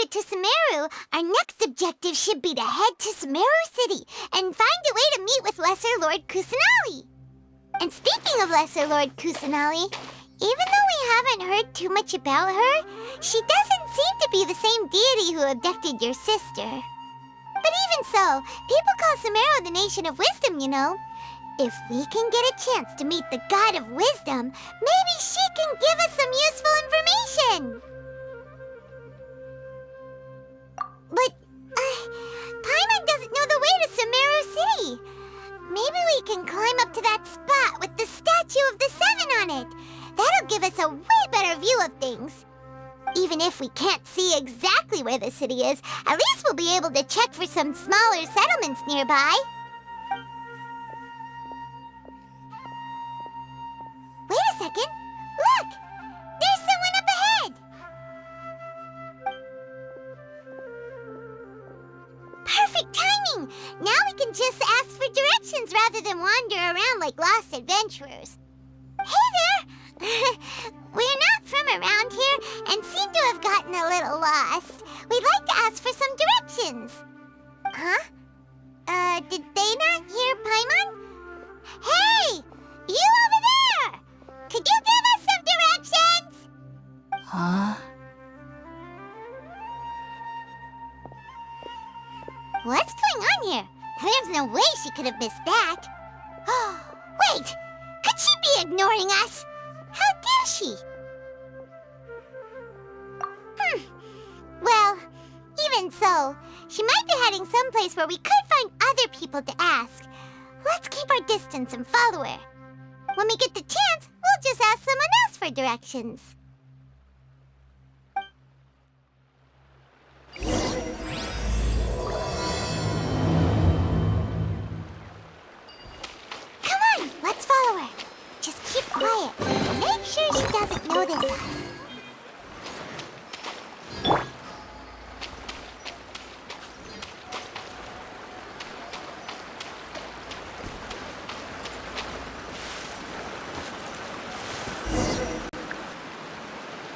it to Sumeru, our next objective should be to head to Sumeru City and find a way to meet with Lesser Lord Kusanali. And speaking of Lesser Lord Kusanali, even though we haven't heard too much about her, she doesn't seem to be the same deity who abducted your sister. But even so, people call Sumeru the Nation of Wisdom, you know. If we can get a chance to meet the God of Wisdom, maybe she can give us some useful information. But, Paimon doesn't know the way to Sumeru City. Maybe we can climb up to that spot with the statue of the Seven on it. That'll give us a way better view of things. Even if we can't see exactly where the city is, at least we'll be able to check for some smaller settlements nearby. Wait a second. Look! There's someone up ahead! Perfect timing! Now we can just ask for directions rather than wander around like lost adventurers. Hey there! We're not from around here and seem to have gotten a little lost. We'd like to ask for some directions. Huh? Did they not hear Paimon? Hey! You over there! Could you give us some directions? Huh? What's going on here? There's no way she could have missed that. Wait! Could she be ignoring us? How dare she? Well, even so, she might be heading someplace where we could find other people to ask. Let's keep our distance and follow her. When we get the chance, we'll just ask someone else for directions. Come on, let's follow her. Just keep quiet. Make sure she doesn't notice us.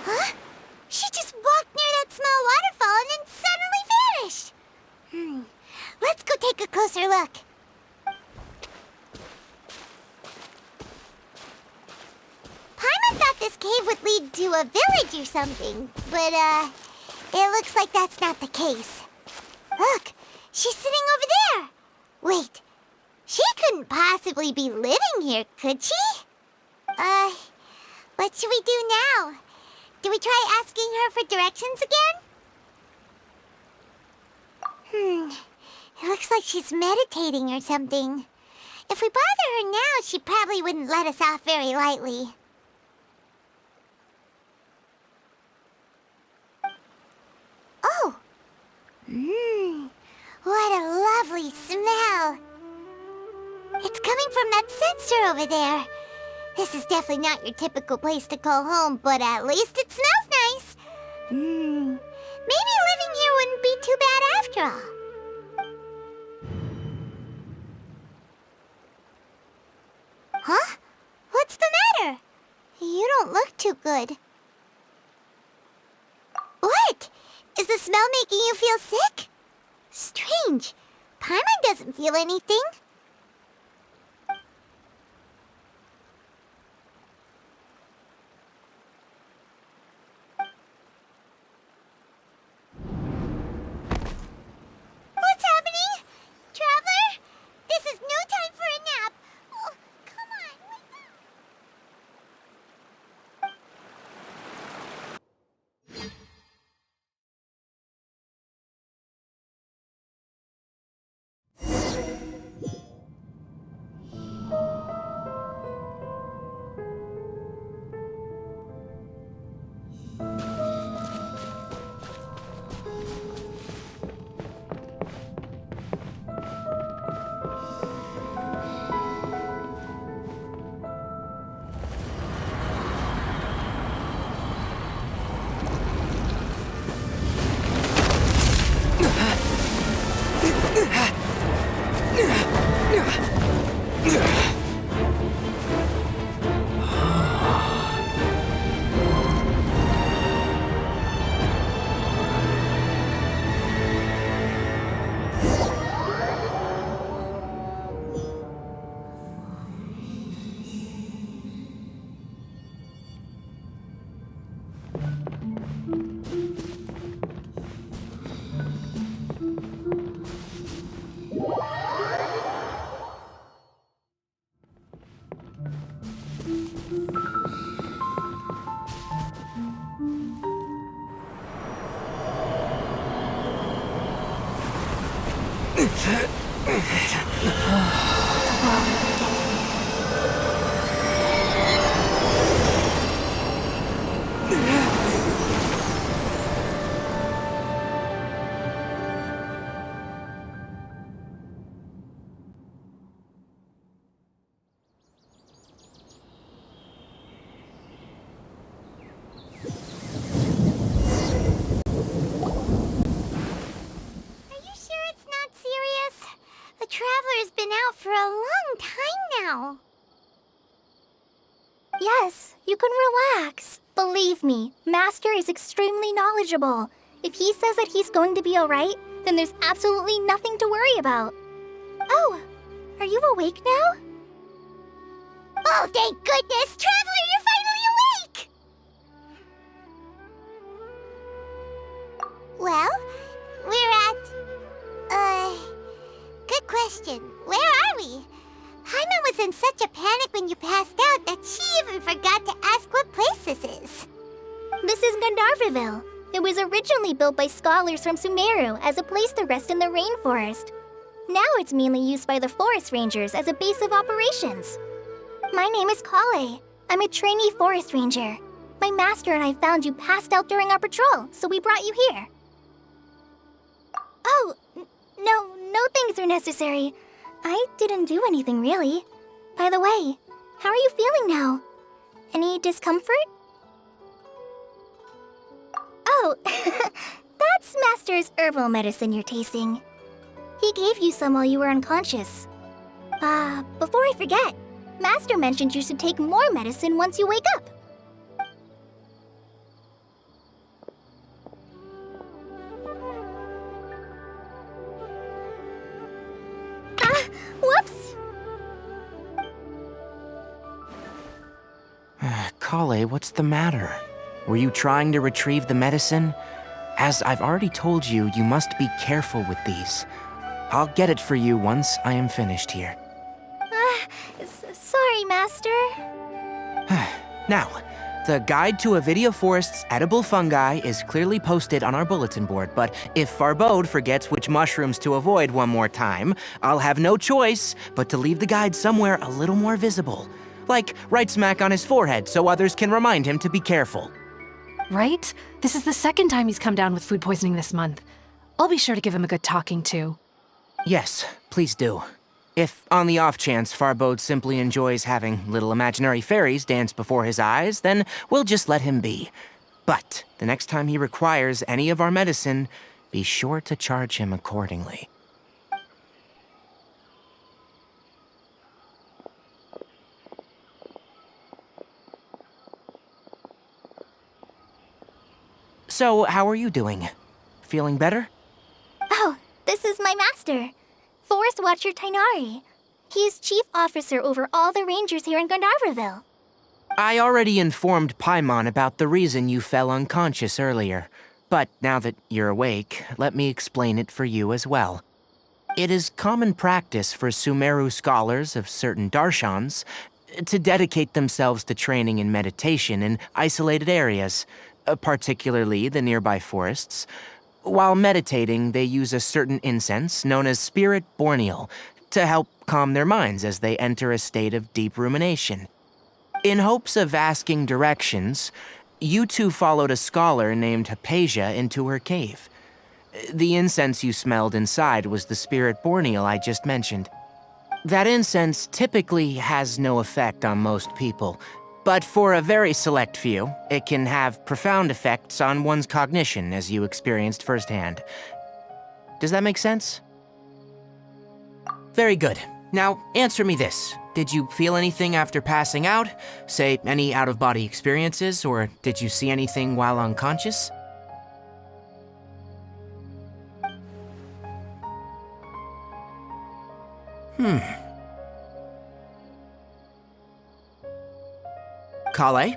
Huh? She just walked near that small waterfall and then suddenly vanished. Let's go take a closer look. Paimon thought this cave would lead to a village or something, but, it looks like that's not the case. Look, she's sitting over there. Wait, she couldn't possibly be living here, could she? What should we do now? Do we try asking her for directions again? It looks like she's meditating or something. If we bother her now, she probably wouldn't let us off very lightly. Oh! What a lovely smell! It's coming from that sensor over there. This is definitely not your typical place to call home, but at least it smells nice. Maybe living here wouldn't be too bad after all. Huh? What's the matter? You don't look too good. What? Is the smell making you feel sick? Strange. Paimon doesn't feel anything. What's happening? Traveler? This is no time for a nap. Oh, come on, wake up. It's not serious. The Traveler's been out for a long time now. Yes, you can relax. Believe me, Master is extremely knowledgeable. If he says that he's going to be alright, then there's absolutely nothing to worry about. Oh, are you awake now? Oh, thank goodness! Traveler, you're finally awake! Well, we're at... good question. Where are we? Paimon was in such a panic when you passed out that she even forgot to ask what place this is. This is Gandharvaville. It was originally built by scholars from Sumeru as a place to rest in the rainforest. Now it's mainly used by the forest rangers as a base of operations. My name is Kale. I'm a trainee forest ranger. My master and I found you passed out during our patrol, so we brought you here. Oh, no things are necessary. I didn't do anything, really. By the way, how are you feeling now? Any discomfort? Oh, that's Master's herbal medicine you're tasting. He gave you some while you were unconscious. Before I forget, Master mentioned you should take more medicine once you wake up. Whoops! Kale, what's the matter? Were you trying to retrieve the medicine? As I've already told you, you must be careful with these. I'll get it for you once I am finished here. Sorry, Master. Now, the guide to Avidia Forest's edible fungi is clearly posted on our bulletin board, but if Farbode forgets which mushrooms to avoid one more time, I'll have no choice but to leave the guide somewhere a little more visible. Like right smack on his forehead so others can remind him to be careful. Right? This is the second time he's come down with food poisoning this month. I'll be sure to give him a good talking to. Yes, please do. If, on the off chance, Farbode simply enjoys having little imaginary fairies dance before his eyes, then we'll just let him be. But the next time he requires any of our medicine, be sure to charge him accordingly. So, how are you doing? Feeling better? Oh, this is my master, Forest Watcher Tainari. He is chief officer over all the rangers here in Gandharvaville. I already informed Paimon about the reason you fell unconscious earlier. But now that you're awake, let me explain it for you as well. It is common practice for Sumeru scholars of certain darshans to dedicate themselves to training in meditation in isolated areas, particularly the nearby forests. While meditating, they use a certain incense known as Spirit Borneal to help calm their minds as they enter a state of deep rumination. In hopes of asking directions, you two followed a scholar named Hypatia into her cave. The incense you smelled inside was the Spirit Borneal I just mentioned. That incense typically has no effect on most people, but for a very select few, it can have profound effects on one's cognition, as you experienced firsthand. Does that make sense? Very good. Now, answer me this. Did you feel anything after passing out? Say, any out-of-body experiences, or did you see anything while unconscious? Kale,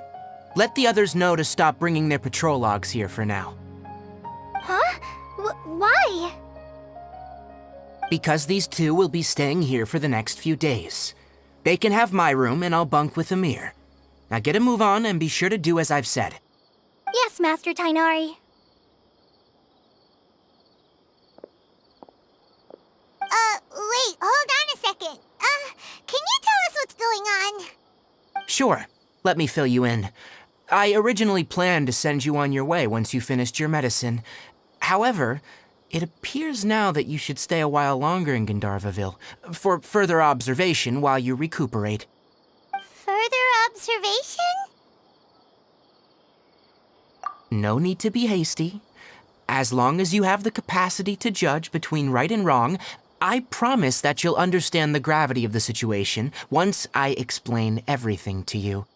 let the others know to stop bringing their patrol logs here for now. Huh? Why? Because these two will be staying here for the next few days. They can have my room and I'll bunk with Amir. Now get a move on and be sure to do as I've said. Yes, Master Tainari. Wait, hold on a second. Can you tell us what's going on? Sure, let me fill you in. I originally planned to send you on your way once you finished your medicine. However, it appears now that you should stay a while longer in Gandharvaville for further observation while you recuperate. Further observation? No need to be hasty. As long as you have the capacity to judge between right and wrong, I promise that you'll understand the gravity of the situation once I explain everything to you.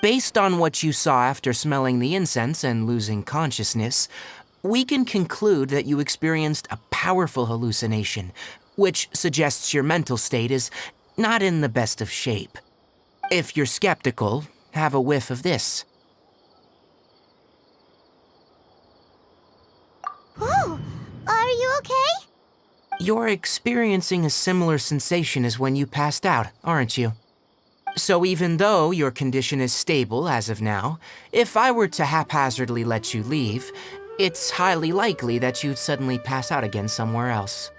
Based on what you saw after smelling the incense and losing consciousness, we can conclude that you experienced a powerful hallucination, which suggests your mental state is not in the best of shape. If you're skeptical, have a whiff of this. Whoa, are you okay? You're experiencing a similar sensation as when you passed out, aren't you? So even though your condition is stable as of now, if I were to haphazardly let you leave, it's highly likely that you'd suddenly pass out again somewhere else.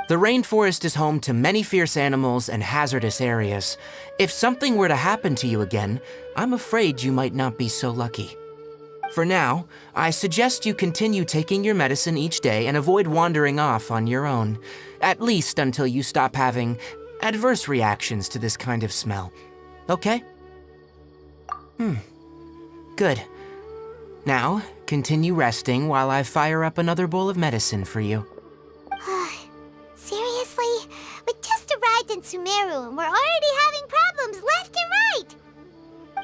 The rainforest is home to many fierce animals and hazardous areas. If something were to happen to you again, I'm afraid you might not be so lucky. For now, I suggest you continue taking your medicine each day and avoid wandering off on your own, at least until you stop having adverse reactions to this kind of smell. Okay? Good. Now, continue resting while I fire up another bowl of medicine for you. Seriously? We just arrived in Sumeru and we're already having problems left and right!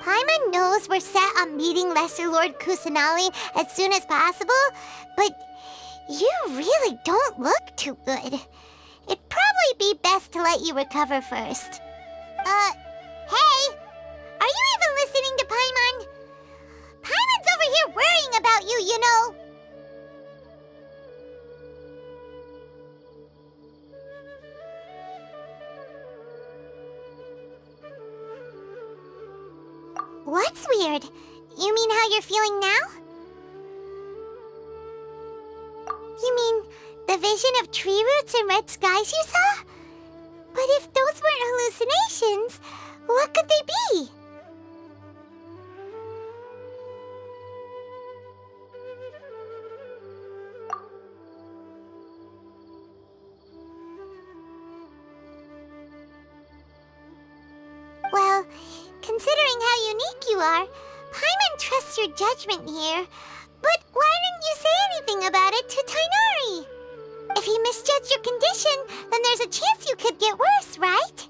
Paimon knows we're set on meeting Lesser Lord Kusanali as soon as possible, but you really don't look too good. It'd probably be best to let you recover first. Hey! Are you even listening to Paimon? Paimon's over here worrying about you, you know! What's weird? You mean how you're feeling now? You mean the vision of tree roots and red skies you saw? But if those weren't hallucinations, what could they be? Well, considering how unique you are, Paimon trusts your judgment here. But why didn't you say anything about it to Tainari? If he misjudged your condition, then there's a chance you could get worse, right?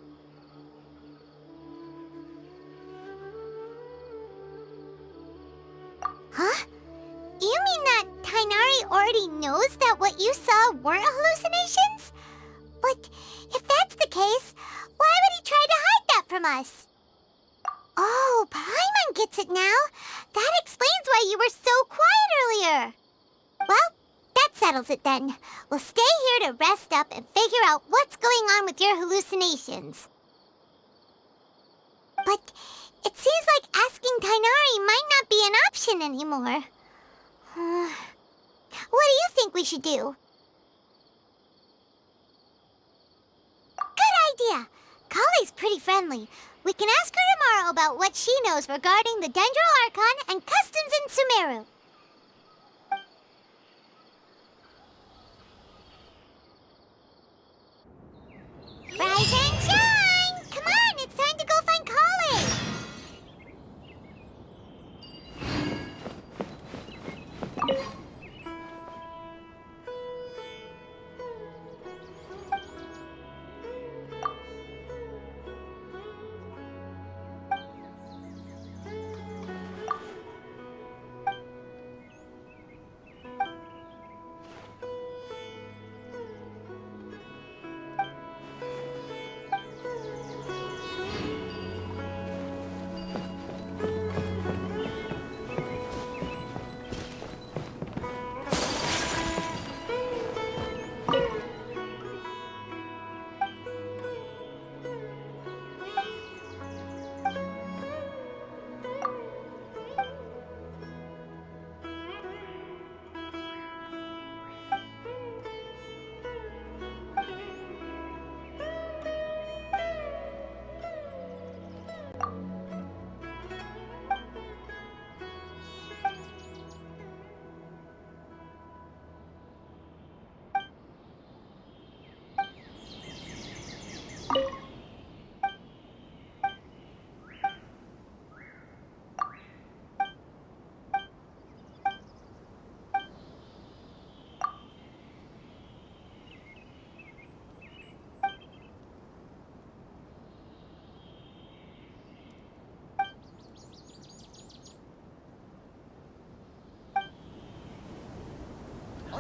Huh? You mean that Tainari already knows that what you saw weren't hallucinations? But if that's the case, why would he try to hide that from us? Oh, Paimon gets it now. That explains why you were so quiet earlier. Well, that settles it then. We'll stay here to rest up and figure out what's going on with your hallucinations. But it seems like asking Tainari might not be an option anymore. What do you think we should do? Good idea. Kale's pretty friendly. We can ask her tomorrow about what she knows regarding the Dendro Archon and customs in Sumeru. Rise and shine! Come on, it's time to go find Kale!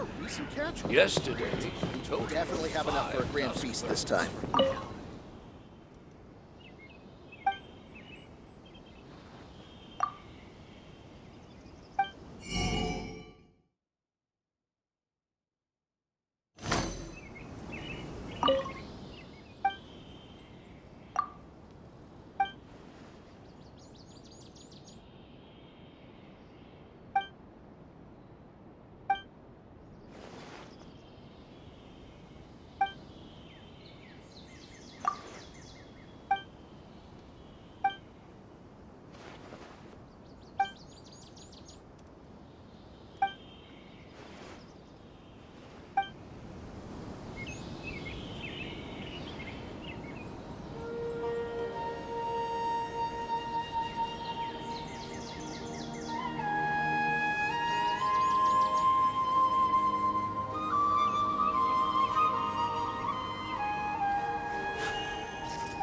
Our recent catch? Yesterday, We'll definitely have enough for a grand feast this time.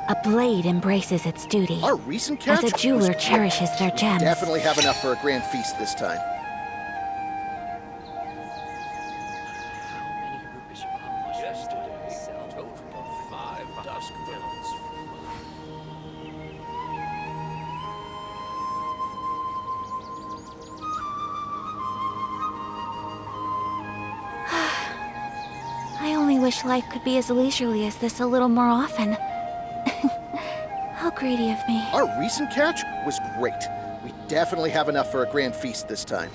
A blade embraces its duty. Our recent catch? As a jeweler was- cherishes their gems. Definitely have enough for a grand feast this time. yesterday, total of 5 dusk bells. I only wish life could be as leisurely as this a little more often. How greedy of me. Our recent catch was great. We definitely have enough for a grand feast this time.